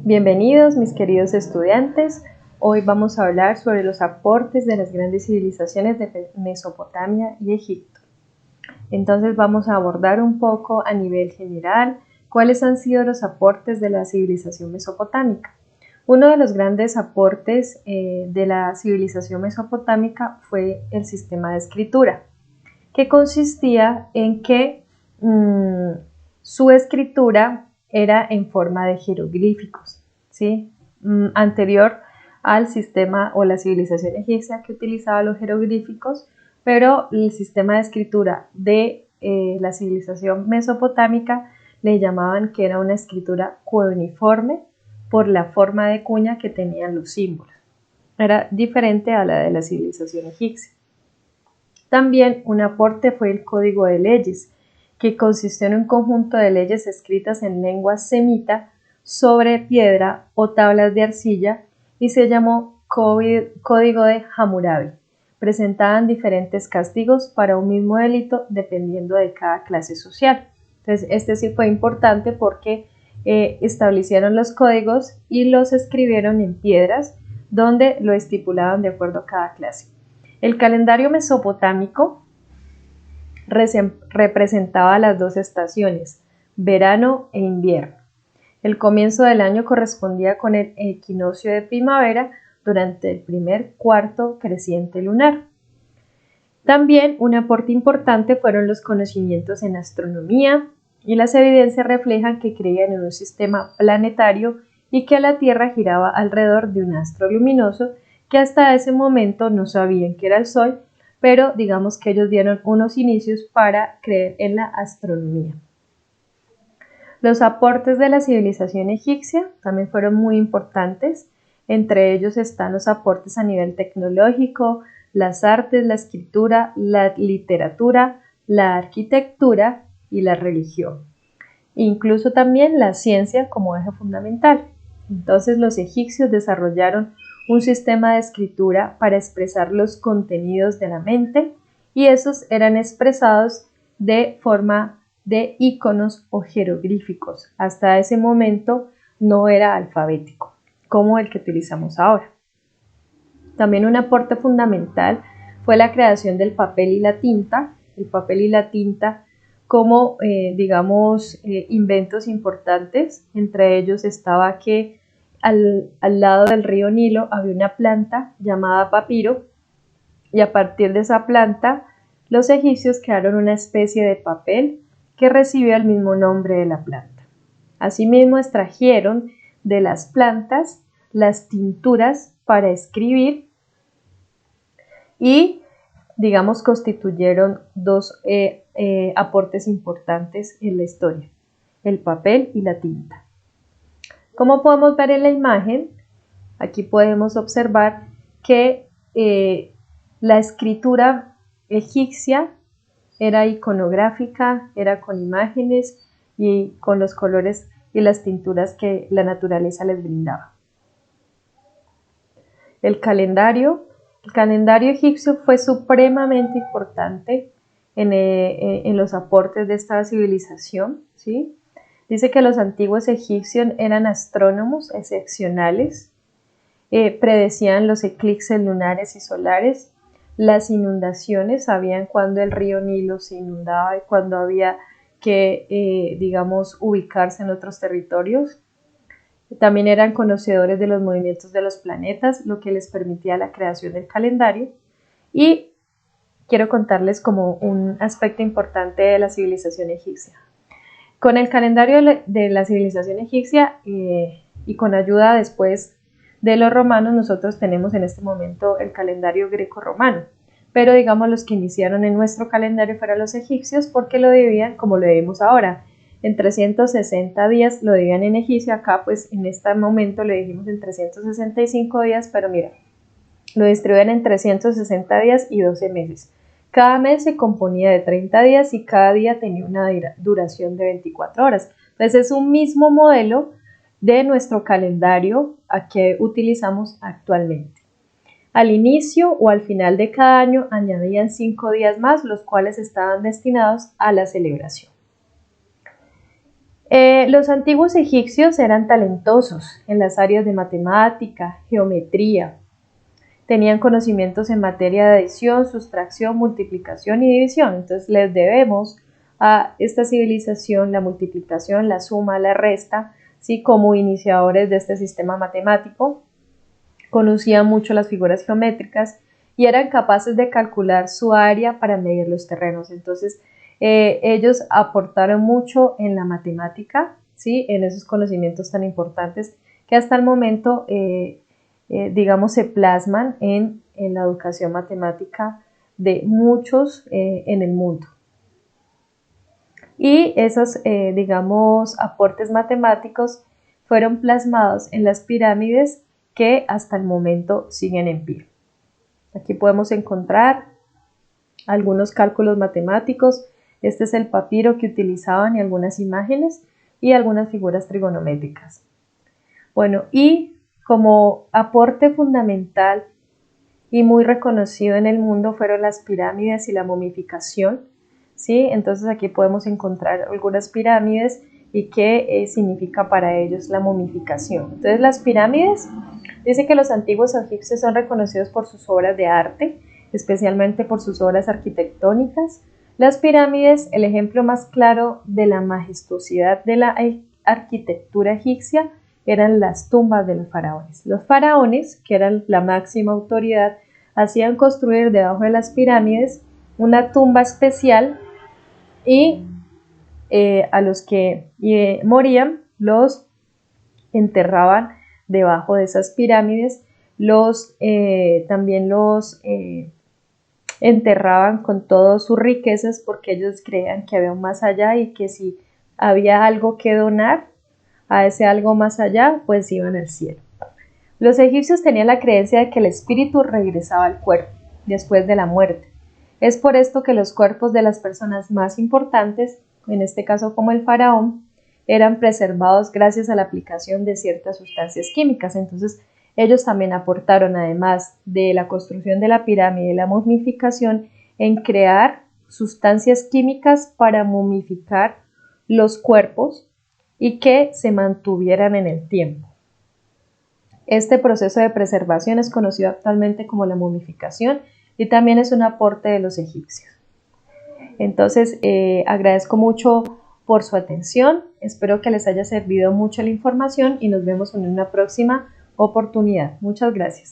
Bienvenidos mis queridos estudiantes. Hoy vamos a hablar sobre los aportes de las grandes civilizaciones de Mesopotamia y Egipto. Entonces vamos a abordar un poco a nivel general cuáles han sido los aportes de la civilización mesopotámica. Uno de los grandes aportes de la civilización mesopotámica fue el sistema de escritura, que consistía en que su escritura era en forma de jeroglíficos, ¿sí? Anterior al sistema o la civilización egipcia que utilizaba los jeroglíficos, pero el sistema de escritura de la civilización mesopotámica le llamaban que era una escritura cuneiforme por la forma de cuña que tenían los símbolos. Era diferente a la de la civilización egipcia. También un aporte fue el código de leyes, que consistió en un conjunto de leyes escritas en lengua semita sobre piedra o tablas de arcilla y se llamó Código de Hammurabi. Presentaban diferentes castigos para un mismo delito dependiendo de cada clase social. Entonces, este sí fue importante porque establecieron los códigos y los escribieron en piedras donde lo estipulaban de acuerdo a cada clase. El calendario mesopotámico representaba las dos estaciones, verano e invierno. El comienzo del año correspondía con el equinoccio de primavera durante el primer cuarto creciente lunar. También un aporte importante fueron los conocimientos en astronomía y las evidencias reflejan que creían en un sistema planetario y que la Tierra giraba alrededor de un astro luminoso que hasta ese momento no sabían que era el Sol, pero digamos que ellos dieron unos inicios para creer en la astronomía. Los aportes de la civilización egipcia también fueron muy importantes. Entre ellos están los aportes a nivel tecnológico, las artes, la escritura, la literatura, la arquitectura y la religión. Incluso también la ciencia como eje fundamental. Entonces los egipcios desarrollaron un sistema de escritura para expresar los contenidos de la mente y esos eran expresados de forma de iconos o jeroglíficos. Hasta ese momento no era alfabético, como el que utilizamos ahora. También un aporte fundamental fue la creación del papel y la tinta. El papel y la tinta como, inventos importantes. Entre ellos estaba que al lado del río Nilo había una planta llamada papiro y a partir de esa planta los egipcios crearon una especie de papel que recibió el mismo nombre de la planta. Asimismo extrajeron de las plantas las tinturas para escribir y constituyeron dos aportes importantes en la historia, el papel y la tinta. Como podemos ver en la imagen, aquí podemos observar que la escritura egipcia era iconográfica, era con imágenes y con los colores y las tinturas que la naturaleza les brindaba. El calendario egipcio fue supremamente importante en los aportes de esta civilización, ¿sí? Dice que los antiguos egipcios eran astrónomos excepcionales, predecían los eclipses lunares y solares, las inundaciones, sabían cuándo el río Nilo se inundaba y cuándo había que, ubicarse en otros territorios. También eran conocedores de los movimientos de los planetas, lo que les permitía la creación del calendario. Y quiero contarles como un aspecto importante de la civilización egipcia. Con el calendario de la civilización egipcia y con ayuda después de los romanos, nosotros tenemos en este momento el calendario greco-romano. Pero los que iniciaron en nuestro calendario fueron los egipcios porque lo dividían como lo vemos ahora. En 360 días lo dividían en egipcio, acá pues en este momento le dijimos en 365 días, pero mira, lo distribuían en 360 días y 12 meses. Cada mes se componía de 30 días y cada día tenía una duración de 24 horas. Entonces es un mismo modelo de nuestro calendario que utilizamos actualmente. Al inicio o al final de cada año añadían 5 días más, los cuales estaban destinados a la celebración. Los antiguos egipcios eran talentosos en las áreas de matemática, geometría. Tenían conocimientos en materia de adición, sustracción, multiplicación y división. Entonces les debemos a esta civilización la multiplicación, la suma, la resta, ¿sí? Como iniciadores de este sistema matemático. Conocían mucho las figuras geométricas y eran capaces de calcular su área para medir los terrenos. Entonces, ellos aportaron mucho en la matemática, ¿sí? En esos conocimientos tan importantes que hasta el momento, digamos, se plasman en la educación matemática de muchos en el mundo. Y esos, digamos, aportes matemáticos fueron plasmados en las pirámides que hasta el momento siguen en pie. Aquí podemos encontrar algunos cálculos matemáticos. Este es el papiro que utilizaban y algunas imágenes y algunas figuras trigonométricas. Bueno, y como aporte fundamental y muy reconocido en el mundo fueron las pirámides y la momificación, ¿sí? Entonces aquí podemos encontrar algunas pirámides y qué significa para ellos la momificación. Entonces las pirámides, dice que los antiguos egipcios son reconocidos por sus obras de arte, especialmente por sus obras arquitectónicas. Las pirámides, el ejemplo más claro de la majestuosidad de la arquitectura egipcia, eran las tumbas de los faraones. Los faraones, que eran la máxima autoridad, hacían construir debajo de las pirámides una tumba especial y a los que morían los enterraban debajo de esas pirámides, también los enterraban con todas sus riquezas porque ellos creían que había un más allá y que si había algo que donar a ese algo más allá, pues iban al cielo. Los egipcios tenían la creencia de que el espíritu regresaba al cuerpo después de la muerte. Es por esto que los cuerpos de las personas más importantes, en este caso como el faraón, eran preservados gracias a la aplicación de ciertas sustancias químicas. Entonces, ellos también aportaron, además de la construcción de la pirámide y la momificación, en crear sustancias químicas para momificar los cuerpos y que se mantuvieran en el tiempo. Este proceso de preservación es conocido actualmente como la momificación y también es un aporte de los egipcios. Entonces, agradezco mucho por su atención, espero que les haya servido mucho la información y nos vemos en una próxima oportunidad. Muchas gracias.